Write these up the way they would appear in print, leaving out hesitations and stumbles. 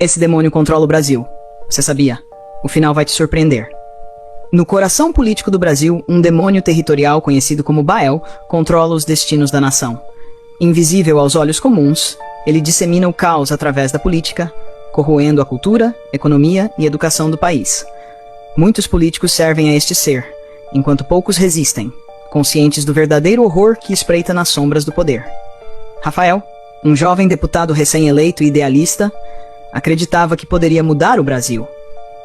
Esse demônio controla o Brasil. Você sabia? O final vai te surpreender. No coração político do Brasil, um demônio territorial conhecido como Bael controla os destinos da nação. Invisível aos olhos comuns, ele dissemina o caos através da política, corroendo a cultura, economia e educação do país. Muitos políticos servem a este ser, enquanto poucos resistem, conscientes do verdadeiro horror que espreita nas sombras do poder. Rafael, um jovem deputado recém-eleito e idealista, acreditava que poderia mudar o Brasil.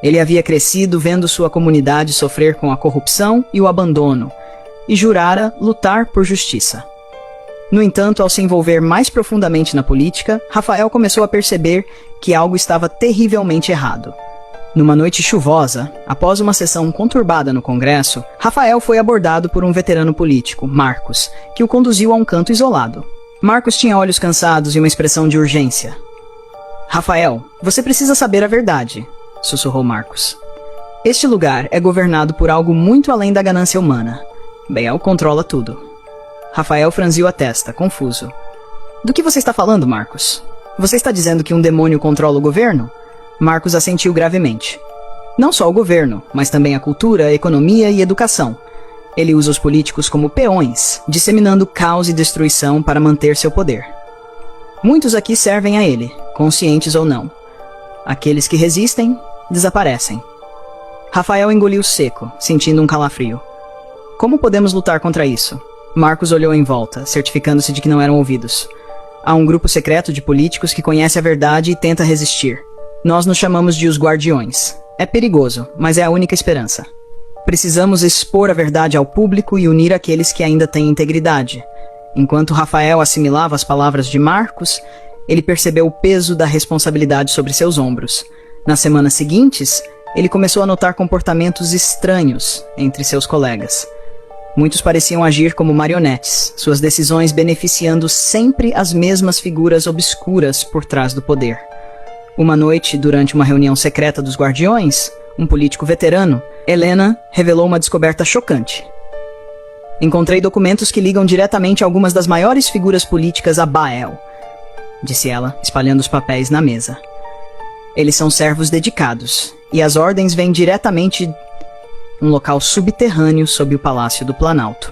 Ele havia crescido vendo sua comunidade sofrer com a corrupção e o abandono, e jurara lutar por justiça. No entanto, ao se envolver mais profundamente na política, Rafael começou a perceber que algo estava terrivelmente errado. Numa noite chuvosa, após uma sessão conturbada no Congresso, Rafael foi abordado por um veterano político, Marcos, que o conduziu a um canto isolado. Marcos tinha olhos cansados e uma expressão de urgência. Rafael, você precisa saber a verdade, sussurrou Marcos. Este lugar é governado por algo muito além da ganância humana. Bael controla tudo. Rafael franziu a testa, confuso. Do que você está falando, Marcos? Você está dizendo que um demônio controla o governo? Marcos assentiu gravemente. Não só o governo, mas também a cultura, a economia e a educação. Ele usa os políticos como peões, disseminando caos e destruição para manter seu poder. Muitos aqui servem a ele, conscientes ou não. Aqueles que resistem, desaparecem. Rafael engoliu seco, sentindo um calafrio. Como podemos lutar contra isso? Marcos olhou em volta, certificando-se de que não eram ouvidos. Há um grupo secreto de políticos que conhece a verdade e tenta resistir. Nós nos chamamos de os Guardiões. É perigoso, mas é a única esperança. Precisamos expor a verdade ao público e unir aqueles que ainda têm integridade. Enquanto Rafael assimilava as palavras de Marcos, ele percebeu o peso da responsabilidade sobre seus ombros. Nas semanas seguintes, ele começou a notar comportamentos estranhos entre seus colegas. Muitos pareciam agir como marionetes, suas decisões beneficiando sempre as mesmas figuras obscuras por trás do poder. Uma noite, durante uma reunião secreta dos Guardiões, um político veterano, Helena, revelou uma descoberta chocante. Encontrei documentos que ligam diretamente algumas das maiores figuras políticas a Bael, disse ela, espalhando os papéis na mesa. Eles são servos dedicados, e as ordens vêm diretamente um local subterrâneo sob o Palácio do Planalto.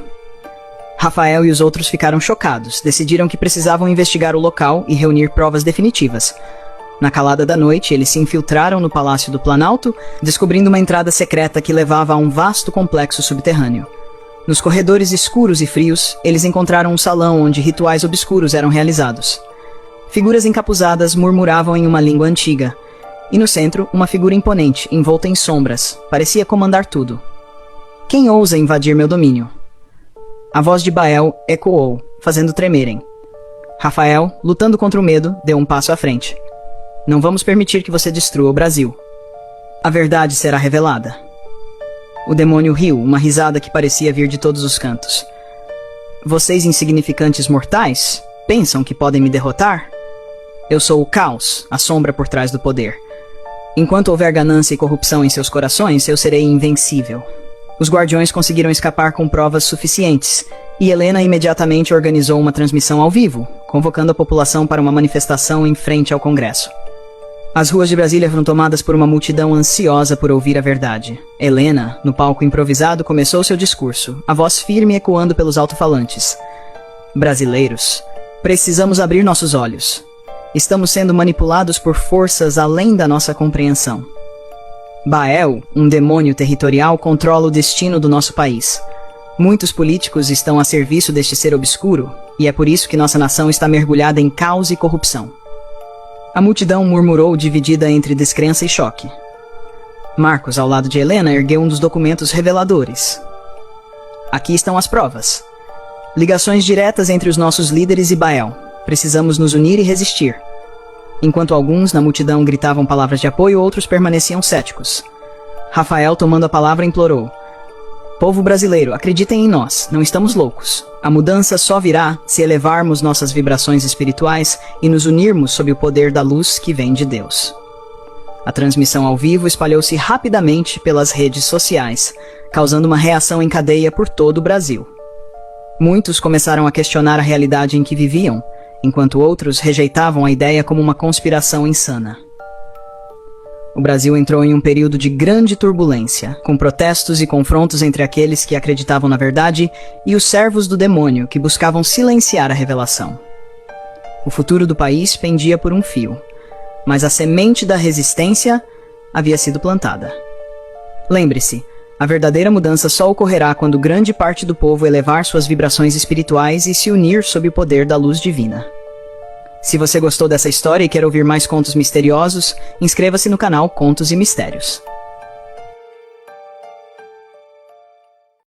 Rafael e os outros ficaram chocados, decidiram que precisavam investigar o local e reunir provas definitivas. Na calada da noite, eles se infiltraram no Palácio do Planalto, descobrindo uma entrada secreta que levava a um vasto complexo subterrâneo. Nos corredores escuros e frios, eles encontraram um salão onde rituais obscuros eram realizados. Figuras encapuzadas murmuravam em uma língua antiga, e no centro, uma figura imponente, envolta em sombras, parecia comandar tudo. Quem ousa invadir meu domínio? A voz de Bael ecoou, fazendo tremerem. Rafael, lutando contra o medo, deu um passo à frente. Não vamos permitir que você destrua o Brasil. A verdade será revelada. O demônio riu, uma risada que parecia vir de todos os cantos. Vocês insignificantes mortais, pensam que podem me derrotar? Eu sou o caos, a sombra por trás do poder. Enquanto houver ganância e corrupção em seus corações, eu serei invencível. Os Guardiões conseguiram escapar com provas suficientes, e Helena imediatamente organizou uma transmissão ao vivo, convocando a população para uma manifestação em frente ao Congresso. As ruas de Brasília foram tomadas por uma multidão ansiosa por ouvir a verdade. Helena, no palco improvisado, começou seu discurso, a voz firme ecoando pelos alto-falantes. Brasileiros, precisamos abrir nossos olhos. Estamos sendo manipulados por forças além da nossa compreensão. Bael, um demônio territorial, controla o destino do nosso país. Muitos políticos estão a serviço deste ser obscuro, e é por isso que nossa nação está mergulhada em caos e corrupção. A multidão murmurou, dividida entre descrença e choque. Marcos, ao lado de Helena, ergueu um dos documentos reveladores. Aqui estão as provas. Ligações diretas entre os nossos líderes e Bael. Precisamos nos unir e resistir. Enquanto alguns na multidão gritavam palavras de apoio, outros permaneciam céticos. Rafael, tomando a palavra, implorou. Povo brasileiro, acreditem em nós, não estamos loucos. A mudança só virá se elevarmos nossas vibrações espirituais e nos unirmos sob o poder da luz que vem de Deus. A transmissão ao vivo espalhou-se rapidamente pelas redes sociais, causando uma reação em cadeia por todo o Brasil. Muitos começaram a questionar a realidade em que viviam, enquanto outros rejeitavam a ideia como uma conspiração insana. o Brasil entrou em um período de grande turbulência, com protestos e confrontos entre aqueles que acreditavam na verdade e os servos do demônio que buscavam silenciar a revelação. O futuro do país pendia por um fio, mas a semente da resistência havia sido plantada. Lembre-se, a verdadeira mudança só ocorrerá quando grande parte do povo elevar suas vibrações espirituais e se unir sob o poder da luz divina. Se você gostou dessa história e quer ouvir mais contos misteriosos, inscreva-se no canal Contos e Mistérios.